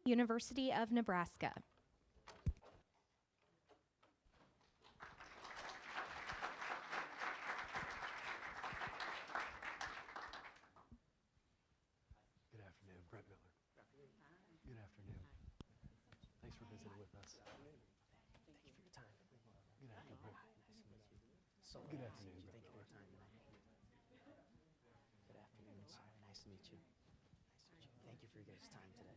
University of Nebraska. Good afternoon, Brett Miller. Good afternoon. Thanks for visiting with us. Thank you for your time. Good afternoon, Brett. So Good nice to afternoon, meet you. Brett Thank you for your time tonight. Good afternoon, sir. Nice to meet you. Thank you for your guys' time today.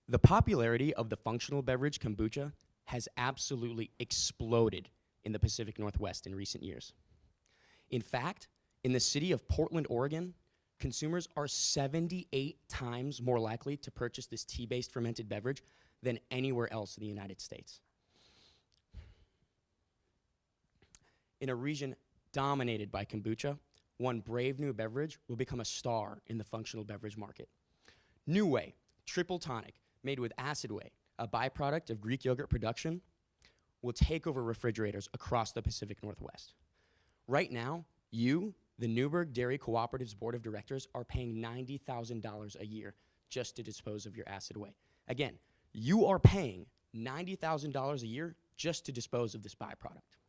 The popularity of the functional beverage kombucha has absolutely exploded in the Pacific Northwest in recent years. In fact, in the city of Portland, Oregon, consumers are 78 times more likely to purchase this tea-based fermented beverage than anywhere else in the United States. In a region dominated by kombucha, one brave new beverage will become a star in the functional beverage market. New Way Triple Tonic, made with acid whey, a byproduct of Greek yogurt production, will take over refrigerators across the Pacific Northwest. Right now, you, the Newburgh Dairy Cooperative's Board of Directors, are paying $90,000 a year just to dispose of your acid whey. Again, you are paying $90,000 a year just to dispose of this byproduct.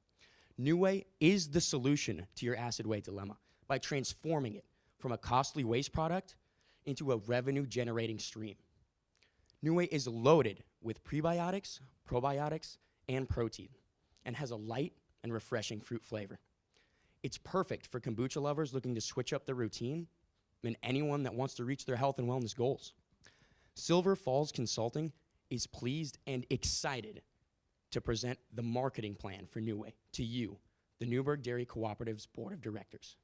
New Way is the solution to your acid whey dilemma by transforming it from a costly waste product into a revenue-generating stream. New Way is loaded with prebiotics, probiotics, and protein, and has a light and refreshing fruit flavor. It's perfect for kombucha lovers looking to switch up their routine and anyone that wants to reach their health and wellness goals. Silver Falls Consulting is pleased and excited to present the marketing plan for New Way to you, the Newburgh Dairy Cooperative's Board of Directors.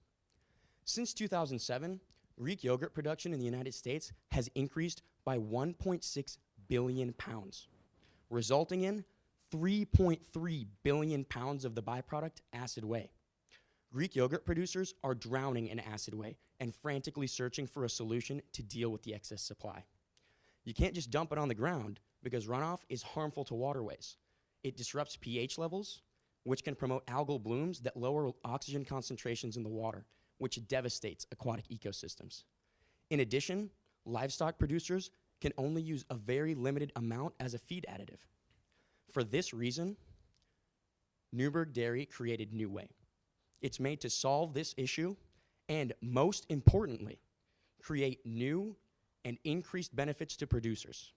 Since 2007, Greek yogurt production in the United States has increased by 1.6 billion pounds, resulting in 3.3 billion pounds of the byproduct acid whey. Greek yogurt producers are drowning in acid whey and frantically searching for a solution to deal with the excess supply. You can't just dump it on the ground because runoff is harmful to waterways. It disrupts pH levels, which can promote algal blooms that lower oxygen concentrations in the water, which devastates aquatic ecosystems. In addition, livestock producers can only use a very limited amount as a feed additive. For this reason, Newburgh Dairy created New Way. It's made to solve this issue and, most importantly, create new and increased benefits to producers.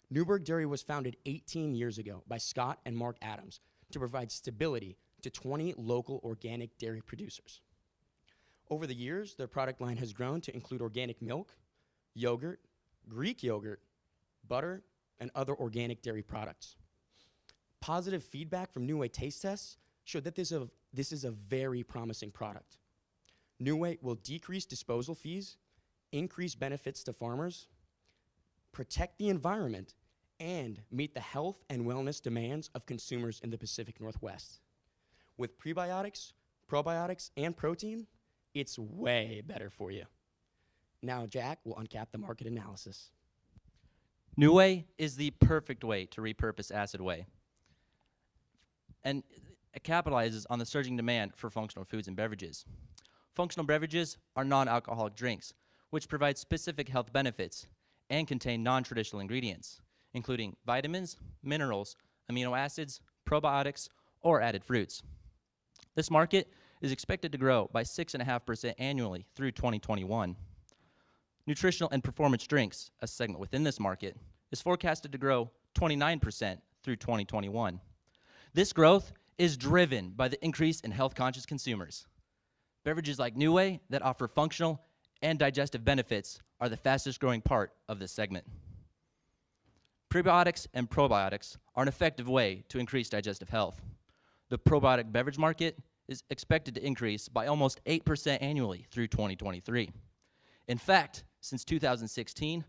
Newburgh Dairy was founded 18 years ago by Scott and Mark Adams to provide stability to 20 local organic dairy producers. Over the years, their product line has grown to include organic milk, yogurt, Greek yogurt, butter, and other organic dairy products. Positive feedback from New Way taste tests showed that this is a very promising product. New Way will decrease disposal fees, increase benefits to farmers, protect the environment, and meet the health and wellness demands of consumers in the Pacific Northwest. With prebiotics, probiotics, and protein, it's way better for you. Now Jack will uncap the market analysis. New Way is the perfect way to repurpose acid whey. And it capitalizes on the surging demand for functional foods and beverages. Functional beverages are non-alcoholic drinks, which provide specific health benefits and contain non-traditional ingredients, including vitamins, minerals, amino acids, probiotics, or added fruits. This market is expected to grow by 6.5% annually through 2021. Nutritional and performance drinks, a segment within this market, is forecasted to grow 29% through 2021. This growth is driven by the increase in health-conscious consumers. Beverages like New Way that offer functional and digestive benefits are the fastest growing part of this segment. Prebiotics and probiotics are an effective way to increase digestive health. The probiotic beverage market is expected to increase by almost 8% annually through 2023. In fact, since 2016,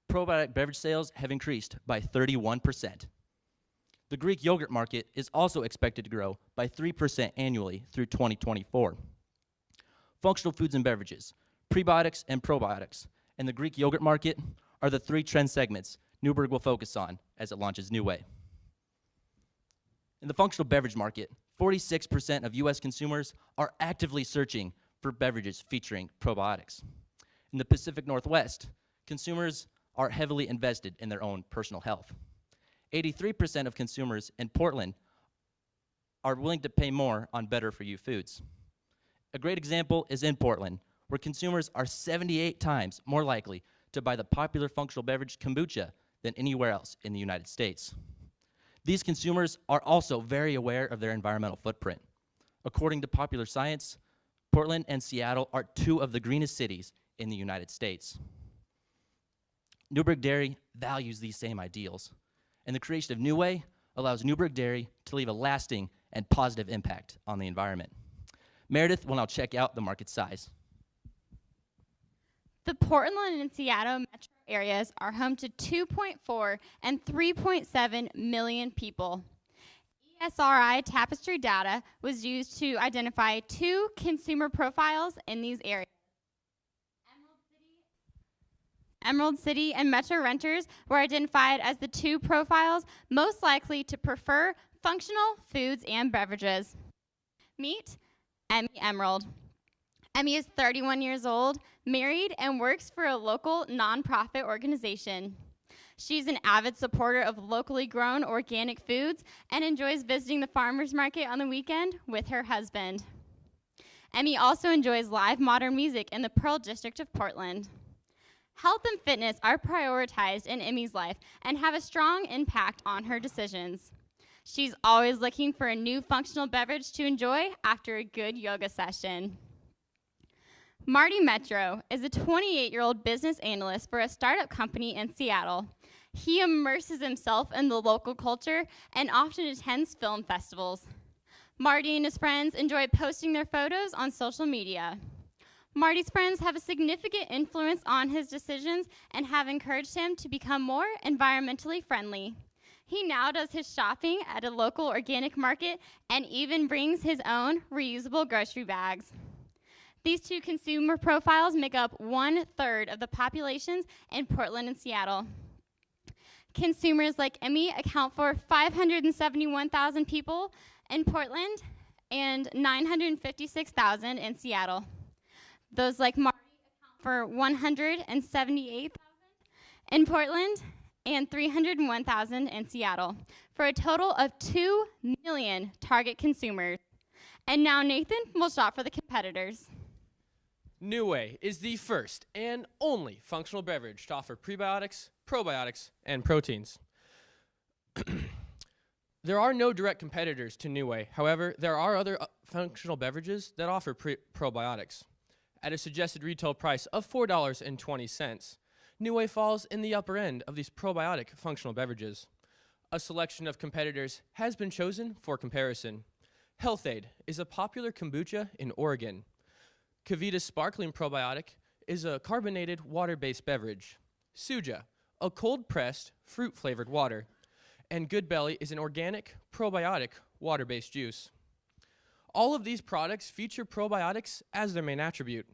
probiotic beverage sales have increased by 31%. The Greek yogurt market is also expected to grow by 3% annually through 2024. Functional foods and beverages, prebiotics and probiotics, and the Greek yogurt market are the 3 trend segments Newberg will focus on as it launches New Way. In the functional beverage market, 46% of U.S. consumers are actively searching for beverages featuring probiotics. In the Pacific Northwest, consumers are heavily invested in their own personal health. 83% of consumers in Portland are willing to pay more on better-for-you foods. A great example is in Portland, where consumers are 78 times more likely to buy the popular functional beverage kombucha than anywhere else in the United States. These consumers are also very aware of their environmental footprint. According to Popular Science, Portland and Seattle are 2 of the greenest cities in the United States. Newberg Dairy values these same ideals, and the creation of New Way allows Newberg Dairy to leave a lasting and positive impact on the environment. Meredith will now check out the market size. The Portland and Seattle metro areas are home to 2.4 and 3.7 million people. ESRI Tapestry data was used to identify 2 consumer profiles in these areas. Emerald City and Metro renters were identified as the 2 profiles most likely to prefer functional foods and beverages. Meet Emmie Emerald. Emmie is 31 years old, married, and works for a local nonprofit organization. She's an avid supporter of locally grown organic foods and enjoys visiting the farmers market on the weekend with her husband. Emmie also enjoys live modern music in the Pearl District of Portland. Health and fitness are prioritized in Emmie's life and have a strong impact on her decisions. She's always looking for a new functional beverage to enjoy after a good yoga session. Marty Metro is a 28-year-old business analyst for a startup company in Seattle. He immerses himself in the local culture and often attends film festivals. Marty and his friends enjoy posting their photos on social media. Marty's friends have a significant influence on his decisions and have encouraged him to become more environmentally friendly. He now does his shopping at a local organic market and even brings his own reusable grocery bags. These 2 consumer profiles make up 1/3 of the populations in Portland and Seattle. Consumers like Emmie account for 571,000 people in Portland and 956,000 in Seattle. Those like Marty account for 178,000 in Portland and 301,000 in Seattle, for a total of 2 million target consumers. And now Nathan will shop for the competitors. New Way is the first and only functional beverage to offer prebiotics, probiotics, and proteins. There are no direct competitors to New Way. However, there are other functional beverages that offer probiotics. At a suggested retail price of $4.20, New Way falls in the upper end of these probiotic functional beverages. A selection of competitors has been chosen for comparison. Health-Aid is a popular kombucha in Oregon. Kavita's Sparkling Probiotic is a carbonated water-based beverage. Suja, a cold-pressed, fruit-flavored water. And Good Belly is an organic, probiotic, water-based juice. All of these products feature probiotics as their main attribute.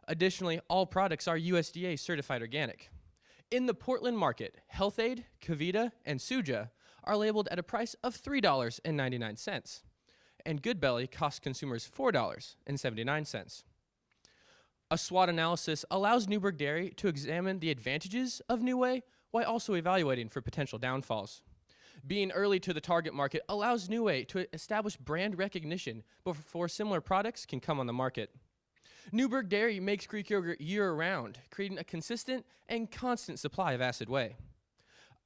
Additionally, all products are USDA certified organic. In the Portland market, Health-Aid, Kavita, and Suja are labeled at a price of $3.99, and Good Belly costs consumers $4.79. A SWOT analysis allows Newberg Dairy to examine the advantages of New Way while also evaluating for potential downfalls. Being early to the target market allows New Way to establish brand recognition before similar products can come on the market. Newberg Dairy makes Greek yogurt year-round, creating a consistent and constant supply of acid whey.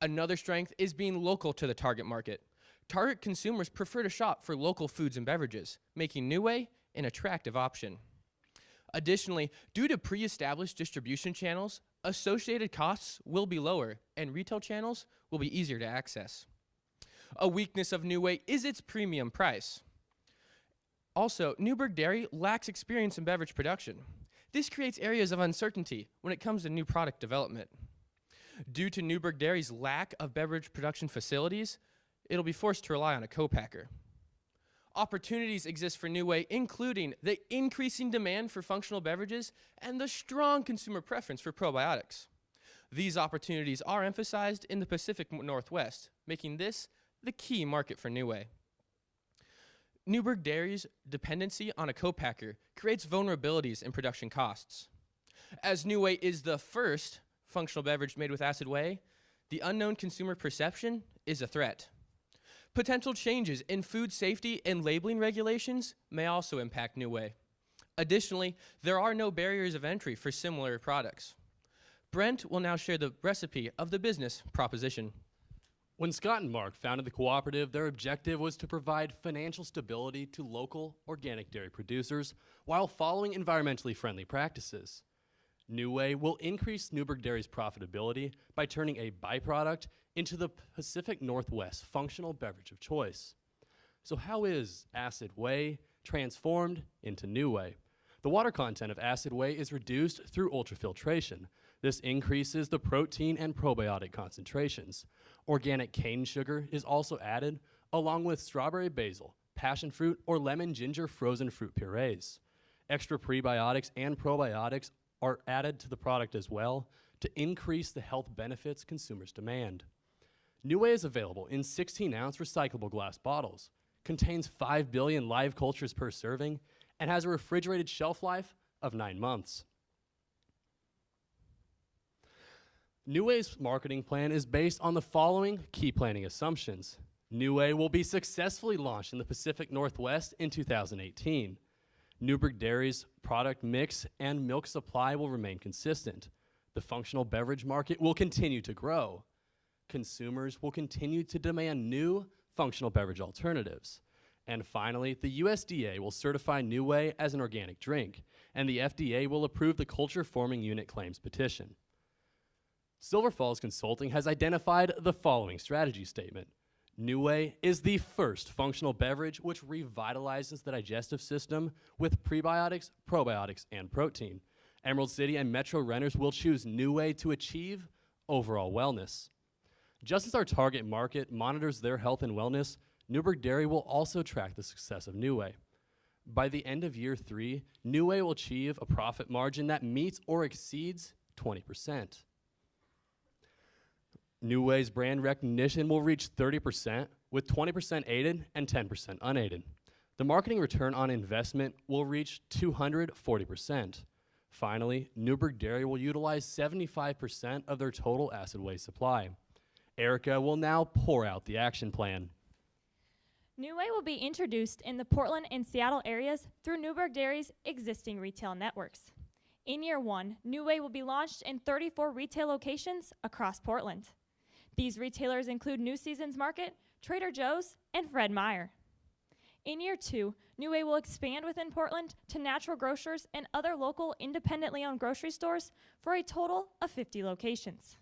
Another strength is being local to the target market. Target consumers prefer to shop for local foods and beverages, making New Way an attractive option. Additionally, due to pre-established distribution channels, associated costs will be lower and retail channels will be easier to access. A weakness of New Way is its premium price. Also, Newberg Dairy lacks experience in beverage production. This creates areas of uncertainty when it comes to new product development. Due to Newberg Dairy's lack of beverage production facilities, it'll be forced to rely on a co-packer. Opportunities exist for New Way, including the increasing demand for functional beverages and the strong consumer preference for probiotics. These opportunities are emphasized in the Pacific Northwest, making this the key market for New Way. Newburgh Dairy's dependency on a co-packer creates vulnerabilities in production costs. As New Way is the first functional beverage made with acid whey, the unknown consumer perception is a threat. Potential changes in food safety and labeling regulations may also impact New Way. Additionally, there are no barriers of entry for similar products. Brent will now share the recipe of the business proposition. When Scott and Mark founded the cooperative, their objective was to provide financial stability to local organic dairy producers while following environmentally friendly practices. New Way will increase Newburgh Dairy's profitability by turning a byproduct into the Pacific Northwest functional beverage of choice. So how is acid whey transformed into New Way? The water content of acid whey is reduced through ultrafiltration. This increases the protein and probiotic concentrations. Organic cane sugar is also added, along with strawberry basil, passion fruit, or lemon ginger frozen fruit purees. Extra prebiotics and probiotics are added to the product as well to increase the health benefits consumers demand. New Way is available in 16-ounce recyclable glass bottles, contains 5 billion live cultures per serving, and has a refrigerated shelf life of 9 months. New Way's marketing plan is based on the following key planning assumptions. New Way will be successfully launched in the Pacific Northwest in 2018. Newburgh Dairy's product mix and milk supply will remain consistent. The functional beverage market will continue to grow. Consumers will continue to demand new functional beverage alternatives. And finally, the USDA will certify New Way as an organic drink, and the FDA will approve the culture forming unit claims petition. Silver Falls Consulting has identified the following strategy statement. New Way is the first functional beverage which revitalizes the digestive system with prebiotics, probiotics, and protein. Emerald City and Metro renters will choose New Way to achieve overall wellness. Just as our target market monitors their health and wellness, Newburgh Dairy will also track the success of New Way. By the end of year 3, New Way will achieve a profit margin that meets or exceeds 20%. New Way's brand recognition will reach 30%, with 20% aided and 10% unaided. The marketing return on investment will reach 240%. Finally, Newburgh Dairy will utilize 75% of their total acid whey supply. Erica will now pour out the action plan. New Way will be introduced in the Portland and Seattle areas through Newburgh Dairy's existing retail networks. In year 1, New Way will be launched in 34 retail locations across Portland. These retailers include New Seasons Market, Trader Joe's, and Fred Meyer. In year 2, New Way will expand within Portland to natural grocers and other local independently owned grocery stores for a total of 50 locations.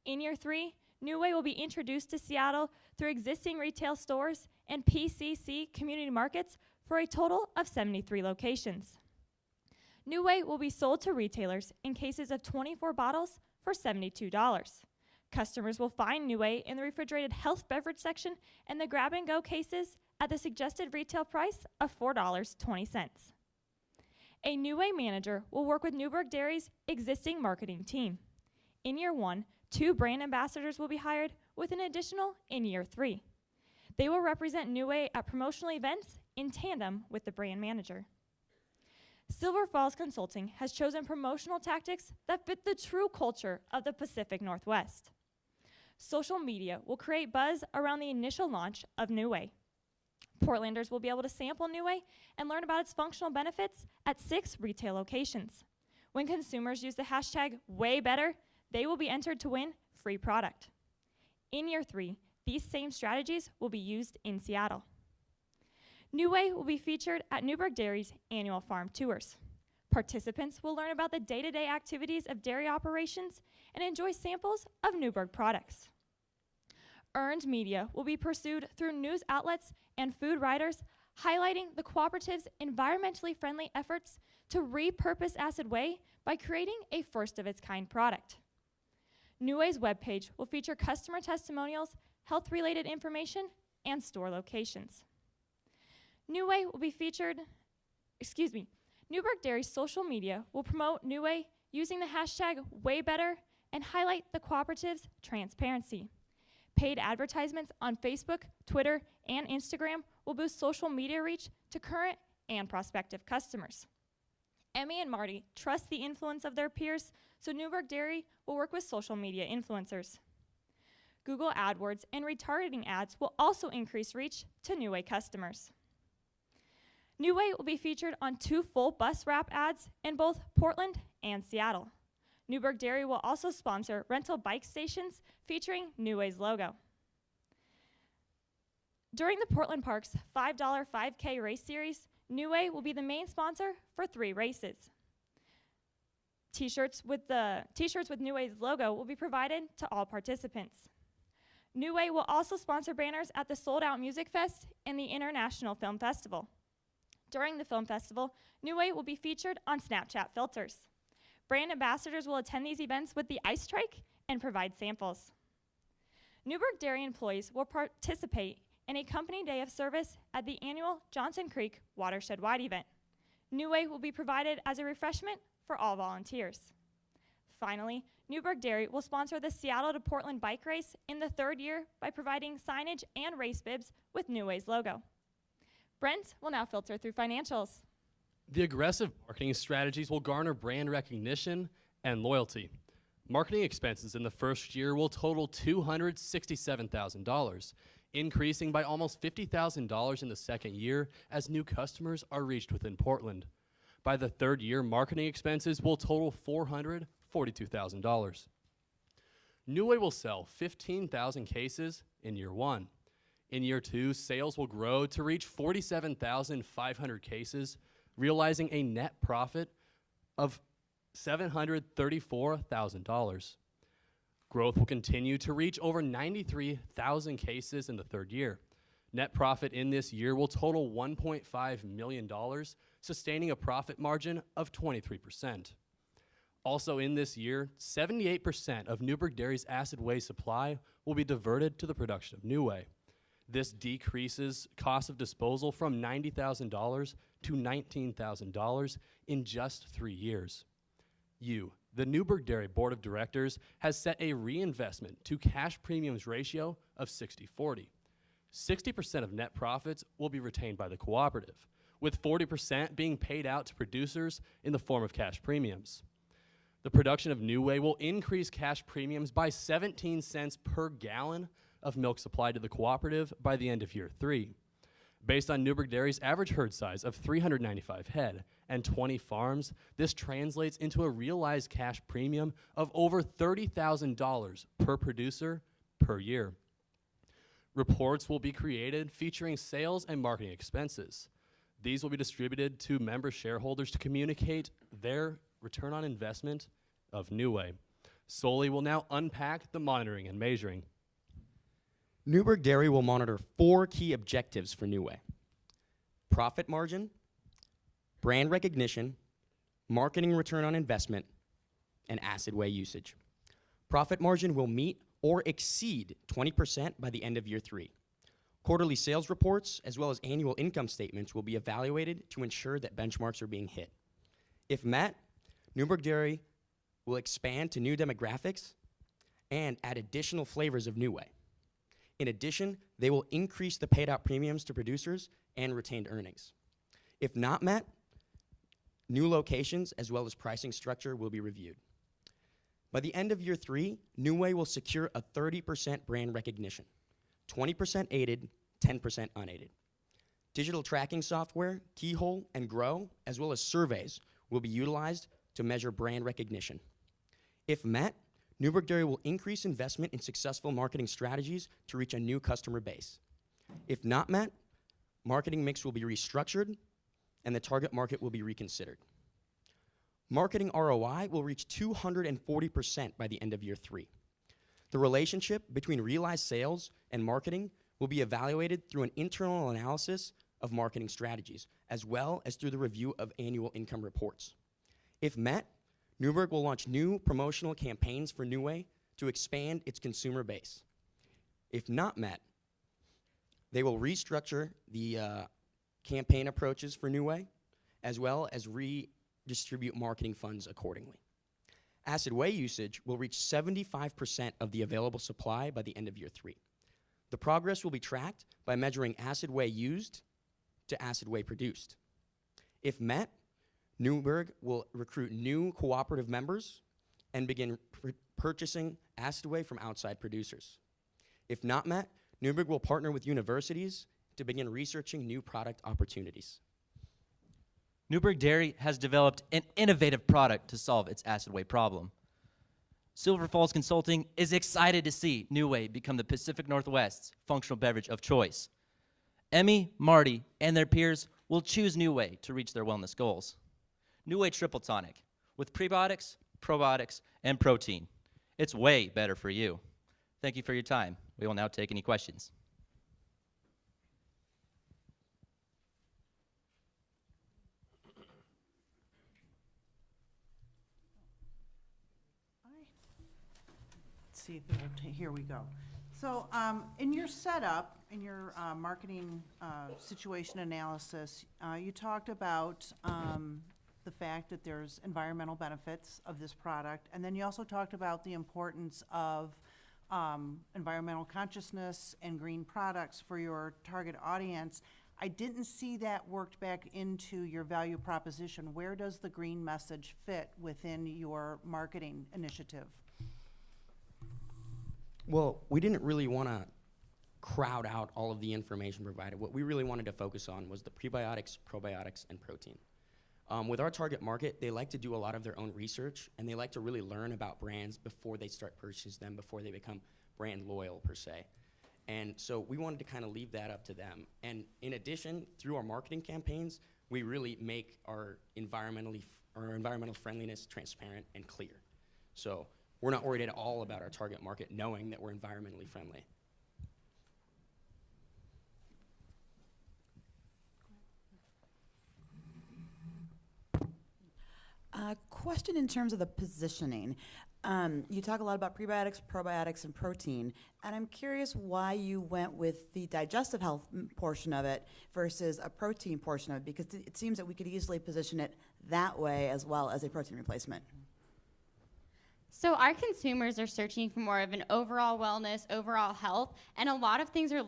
In year 3, New Way will be introduced to Seattle through existing retail stores and PCC community markets for a total of 73 locations. New Way will be sold to retailers in cases of 24 bottles for $72. Customers will find New Way in the refrigerated health beverage section and the grab-and-go cases at the suggested retail price of $4.20. A New Way manager will work with Newburgh Dairy's existing marketing team. In year 1, 2 brand ambassadors will be hired, with an additional in year 3. They will represent New Way at promotional events in tandem with the brand manager. Silver Falls Consulting has chosen promotional tactics that fit the true culture of the Pacific Northwest. Social media will create buzz around the initial launch of New Way. Portlanders will be able to sample New Way and learn about its functional benefits at 6 retail locations. When consumers use the hashtag WayBetter, they will be entered to win free product. In year 3, these same strategies will be used in Seattle. New Way will be featured at Newburgh Dairy's annual farm tours. Participants will learn about the day-to-day activities of dairy operations and enjoy samples of Newburgh products. Earned media will be pursued through news outlets and food writers, highlighting the cooperative's environmentally friendly efforts to repurpose acid whey by creating a first-of-its-kind product. New Way's webpage will feature customer testimonials, health-related information, and store locations. New Way will be featured, Newburgh Dairy's social media will promote New Way using the hashtag WayBetter and highlight the cooperative's transparency. Paid advertisements on Facebook, Twitter, and Instagram will boost social media reach to current and prospective customers. Emmie and Marty trust the influence of their peers, so Newburgh Dairy will work with social media influencers. Google AdWords and retargeting ads will also increase reach to New Way customers. New Way will be featured on 2 full bus wrap ads in both Portland and Seattle. Newburgh Dairy will also sponsor rental bike stations featuring New Way's logo. During the Portland Park's $5 5K race series, New Way will be the main sponsor for 3 races. T-shirts with New Way's logo will be provided to all participants. New Way will also sponsor banners at the Sold Out Music Fest and the International Film Festival. During the film festival, New Way will be featured on Snapchat filters. Brand ambassadors will attend these events with the ice trike and provide samples. Newburgh Dairy employees will participate in a company day of service at the annual Johnson Creek Watershed-wide event. New Way will be provided as a refreshment for all volunteers. Finally, Newburgh Dairy will sponsor the Seattle to Portland bike race in the 3rd year by providing signage and race bibs with New Way's logo. Brent will now filter through financials. The aggressive marketing strategies will garner brand recognition and loyalty. Marketing expenses in the first year will total $267,000, increasing by almost $50,000 in the second year as new customers are reached within Portland. By the 3rd year, marketing expenses will total $442,000. New Way will sell 15,000 cases in year 1. In year 2, sales will grow to reach 47,500 cases, realizing a net profit of $734,000. Growth will continue to reach over 93,000 cases in the 3rd year. Net profit in this year will total $1.5 million, sustaining a profit margin of 23%. Also in this year, 78% of Newburgh Dairy's acid whey supply will be diverted to the production of New Way. This decreases cost of disposal from $90,000 to $19,000 in just 3 years. The Newburgh Dairy Board of Directors has set a reinvestment to cash premiums ratio of 60-40. 60% of net profits will be retained by the cooperative, with 40% being paid out to producers in the form of cash premiums. The production of New Way will increase cash premiums by 17 cents per gallon of milk supplied to the cooperative by the end of year 3. Based on Newburgh Dairy's average herd size of 395 head and 20 farms, this translates into a realized cash premium of over $30,000 per producer per year. Reports will be created featuring sales and marketing expenses. These will be distributed to member shareholders to communicate their return on investment of New Way. Solly will now unpack the monitoring and measuring. Newburgh Dairy will monitor 4 key objectives for New Way: profit margin, brand recognition, marketing return on investment, and acid whey usage. Profit margin will meet or exceed 20% by the end of year 3. Quarterly sales reports, as well as annual income statements, will be evaluated to ensure that benchmarks are being hit. If met, Newburgh Dairy will expand to new demographics and add additional flavors of New Way. In addition, they will increase the paid out premiums to producers and retained earnings. If not met, new locations as well as pricing structure will be reviewed. By the end of year 3, New Way will secure a 30% brand recognition, 20% aided, 10% unaided. Digital tracking software, Keyhole, and Grow, as well as surveys, will be utilized to measure brand recognition. If met, Newburgh Dairy will increase investment in successful marketing strategies to reach a new customer base. If not met, marketing mix will be restructured and the target market will be reconsidered. Marketing ROI will reach 240% by the end of year 3. The relationship between realized sales and marketing will be evaluated through an internal analysis of marketing strategies, as well as through the review of annual income reports. If met, Newburgh will launch new promotional campaigns for New Way to expand its consumer base. If not met, they will restructure the campaign approaches for New Way, as well as redistribute marketing funds accordingly. Acid whey usage will reach 75% of the available supply by the end of year 3. The progress will be tracked by measuring acid whey used to acid whey produced. If met, Newburgh will recruit new cooperative members and begin purchasing acid whey from outside producers. If not met, Newburgh will partner with universities to begin researching new product opportunities. Newburgh Dairy has developed an innovative product to solve its acid whey problem. Silver Falls Consulting is excited to see New Way become the Pacific Northwest's functional beverage of choice. Emmie, Marty, and their peers will choose New Way to reach their wellness goals. New Way Triple Tonic, with prebiotics, probiotics, and protein. It's way better for you. Thank you for your time. We will now take any questions. Let's see if here we go. So in your setup, in your marketing situation analysis, you talked about the fact that there's environmental benefits of this product, and then you also talked about the importance of environmental consciousness and green products for your target audience. I didn't see that worked back into your value proposition. Where does the green message fit within your marketing initiative? Well, we didn't really want to crowd out all of the information provided. What we really wanted to focus on was the prebiotics, probiotics, and protein. With our target market, they like to do a lot of their own research, and they like to really learn about brands before they start purchasing them, before they become brand loyal, per se. And so we wanted to kind of leave that up to them. And in addition, through our marketing campaigns, we really make our environmental friendliness transparent and clear. So we're not worried at all about our target market knowing that we're environmentally friendly. Question in terms of the positioning. You talk a lot about prebiotics, probiotics, and protein, and I'm curious why you went with the digestive health portion of it versus a protein portion of it, because it seems that we could easily position it that way as well as a protein replacement. So our consumers are searching for more of an overall wellness, overall health, and a lot of things are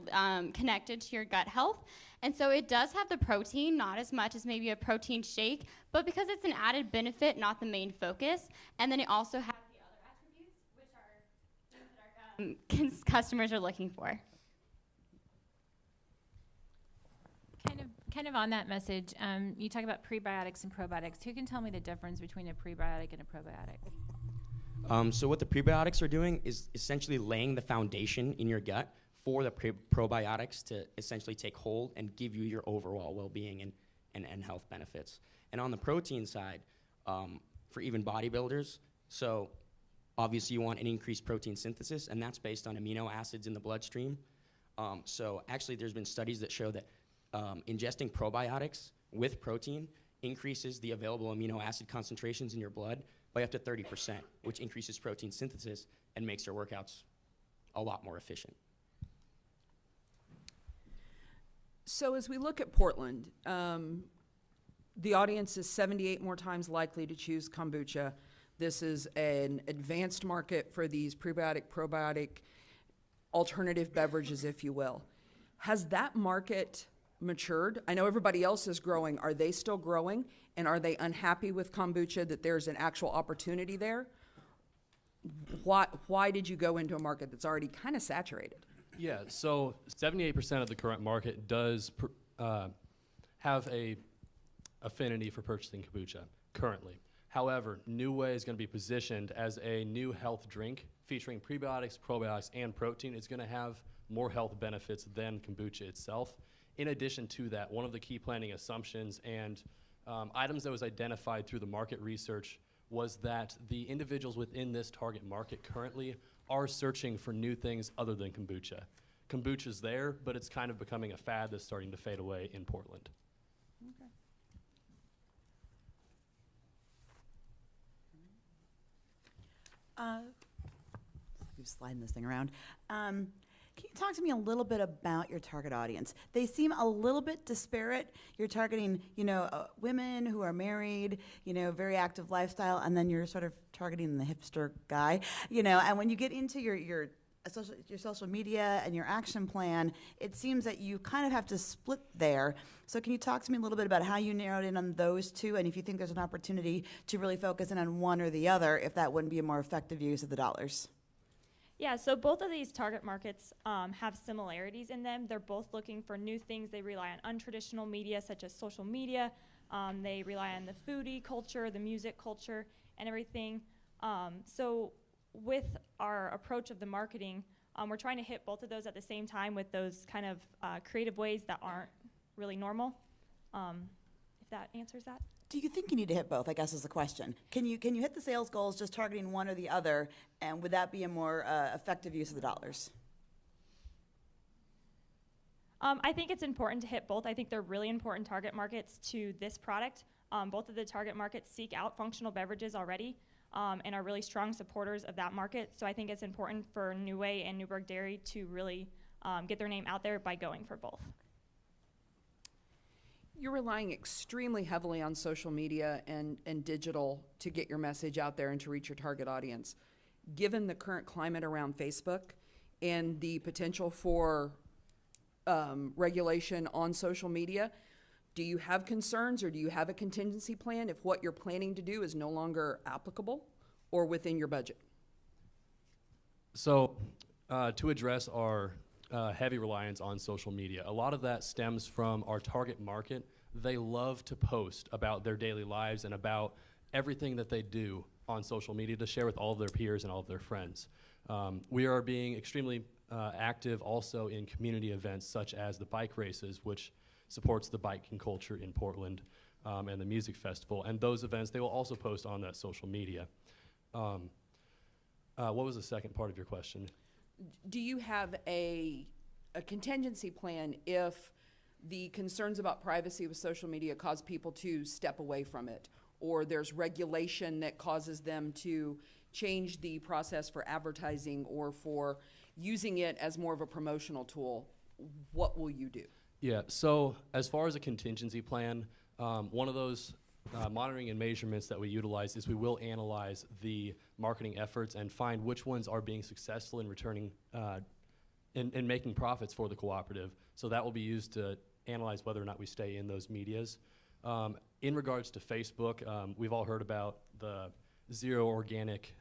connected to your gut health. And so it does have the protein, not as much as maybe a protein shake, but because it's an added benefit, not the main focus. And then it also has the other attributes, which are things that our customers are looking for. Kind of on that message, you talk about prebiotics and probiotics. Who can tell me the difference between a prebiotic and a probiotic? So what the prebiotics are doing is essentially laying the foundation in your gut for the probiotics to essentially take hold and give you your overall well-being and health benefits. And on the protein side, for even bodybuilders, so obviously you want an increased protein synthesis, and that's based on amino acids in the bloodstream. So actually there's been studies that show that ingesting probiotics with protein increases the available amino acid concentrations in your blood by up to 30%, which increases protein synthesis and makes your workouts a lot more efficient. So as we look at Portland, the audience is 78 more times likely to choose kombucha. This is an advanced market for these prebiotic, probiotic, alternative beverages, if you will. Has that market matured? I know everybody else is growing. Are they still growing? And are they unhappy with kombucha, that there's an actual opportunity there? Why did you go into a market that's already kind of saturated? Yeah, so 78% of the current market does have a affinity for purchasing kombucha currently. However, New Way is going to be positioned as a new health drink featuring prebiotics, probiotics, and protein. It's going to have more health benefits than kombucha itself. In addition to that, one of the key planning assumptions and items that was identified through the market research was that the individuals within this target market currently are searching for new things other than kombucha. Kombucha's there, but it's kind of becoming a fad that's starting to fade away in Portland. Okay. Keep sliding this thing around. Can you talk to me a little bit about your target audience? They seem a little bit disparate. You're targeting, women who are married, very active lifestyle, and then you're sort of targeting the hipster guy, and when you get into your social media and your action plan, it seems that you kind of have to split there. So can you talk to me a little bit about how you narrowed in on those two, and if you think there's an opportunity to really focus in on one or the other, if that wouldn't be a more effective use of the dollars? Yeah, so both of these target markets have similarities in them. They're both looking for new things. They rely on untraditional media such as social media. They rely on the foodie culture, the music culture, and everything. So with our approach of the marketing, we're trying to hit both of those at the same time with those kind of creative ways that aren't really normal, if that answers that. Do you think you need to hit both, I guess is the question. Can you hit the sales goals just targeting one or the other, and would that be a more effective use of the dollars? I think it's important to hit both. I think they're really important target markets to this product. Both of the target markets seek out functional beverages already. And are really strong supporters of that market. So I think it's important for New Way and Newburgh Dairy to really get their name out there by going for both. You're relying extremely heavily on social media and digital to get your message out there and to reach your target audience. Given the current climate around Facebook and the potential for regulation on social media, do you have concerns or do you have a contingency plan if what you're planning to do is no longer applicable or within your budget? So to address our heavy reliance on social media, a lot of that stems from our target market. They love to post about their daily lives and about everything that they do on social media to share with all of their peers and all of their friends. We are being extremely active also in community events such as the bike races, which supports the biking culture in Portland, and the music festival. And those events, they will also post on that social media. What was the second part of your question? Do you have a contingency plan if the concerns about privacy with social media cause people to step away from it, or there's regulation that causes them to change the process for advertising or for using it as more of a promotional tool? What will you do? Yeah, so as far as a contingency plan, one of those monitoring and measurements that we utilize is we will analyze the marketing efforts and find which ones are being successful in returning, in making profits for the cooperative. So that will be used to analyze whether or not we stay in those medias. In regards to Facebook, we've all heard about the zero organic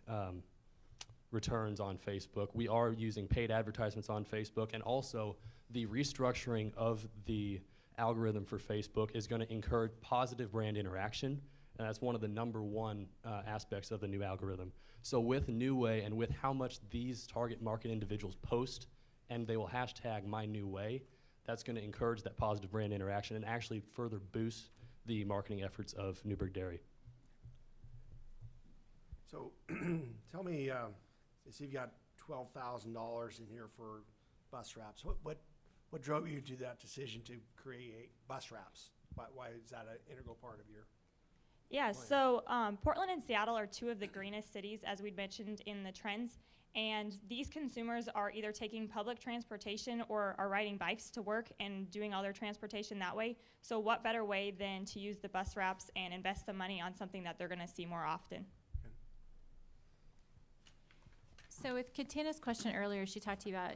returns on Facebook. We are using paid advertisements on Facebook, and also the restructuring of the algorithm for Facebook is going to encourage positive brand interaction, and that's one of the number one aspects of the new algorithm. So with New Way and with how much these target market individuals post, and they will hashtag My New Way, that's going to encourage that positive brand interaction and actually further boost the marketing efforts of Newburgh Dairy. So tell me, so you've got $12,000 in here for bus wraps. What drove you to that decision to create bus wraps? Why is that an integral part of your Yeah, plan? so Portland and Seattle are two of the greenest cities, as we'd mentioned in the trends. And these consumers are either taking public transportation or are riding bikes to work and doing all their transportation that way. So what better way than to use the bus wraps and invest the money on something that they're going to see more often? So with Katina's question earlier, she talked to you about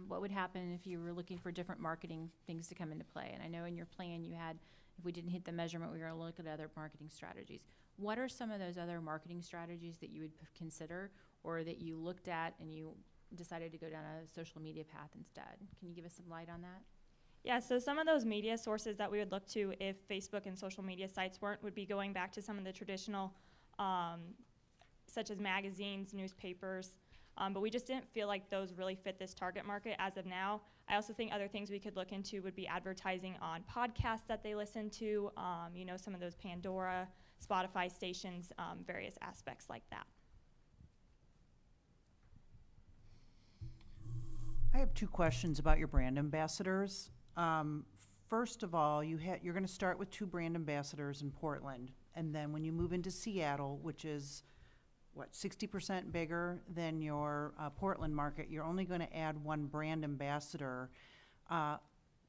what would happen if you were looking for different marketing things to come into play. And I know in your plan you had, if we didn't hit the measurement, we were going to look at other marketing strategies. What are some of those other marketing strategies that you would consider, or that you looked at and you decided to go down a social media path instead? Can you give us some light on that? Yeah, so some of those media sources that we would look to if Facebook and social media sites weren't would be going back to some of the traditional, such as magazines, newspapers, but we just didn't feel like those really fit this target market as of now. I also think other things we could look into would be advertising on podcasts that they listen to, some of those Pandora, Spotify stations, various aspects like that. I have two questions about your brand ambassadors. First of all, you're going to start with 2 brand ambassadors in Portland, and then when you move into Seattle, which is 60% bigger than your Portland market. You're only going to add one brand ambassador.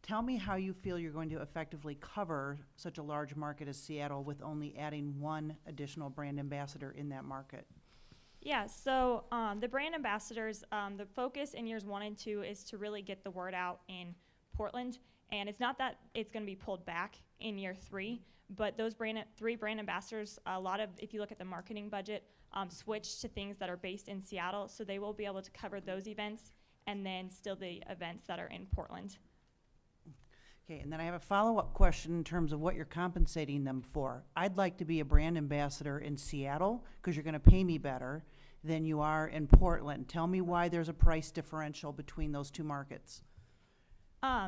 Tell me how you feel you're going to effectively cover such a large market as Seattle with only adding one additional brand ambassador in that market. Yeah, so the brand ambassadors, the focus in years 1 and 2 is to really get the word out in Portland. And it's not that it's going to be pulled back in year 3, but those 3 brand ambassadors, a lot of, if you look at the marketing budget, switch to things that are based in Seattle. So they will be able to cover those events and then still the events that are in Portland. Okay, and then I have a follow-up question in terms of what you're compensating them for. I'd like to be a brand ambassador in Seattle because you're going to pay me better than you are in Portland. Tell me why there's a price differential between those 2 markets.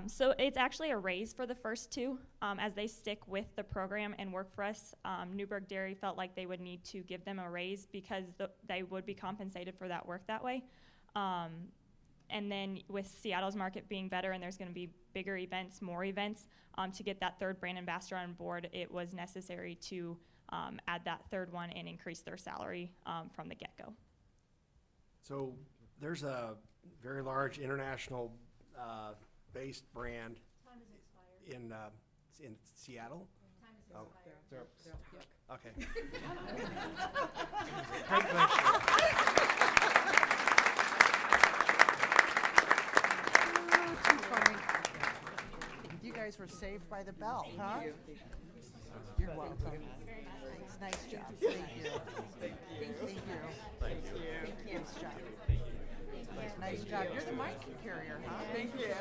So it's actually a raise for the first 2 as they stick with the program and work for us. Newburgh Dairy felt like they would need to give them a raise because they would be compensated for that work that way. And then with Seattle's market being better and there's going to be bigger events, more events, to get that 3rd brand ambassador on board, it was necessary to add that 3rd one and increase their salary from the get-go. So there's a very large international based brand in Seattle. Time is expired. Okay. Great question. You guys were saved by the bell, huh? You're welcome. Nice job. Thank you. Thank you. Nice job. Nice job. You're the mic carrier, huh? Thank you.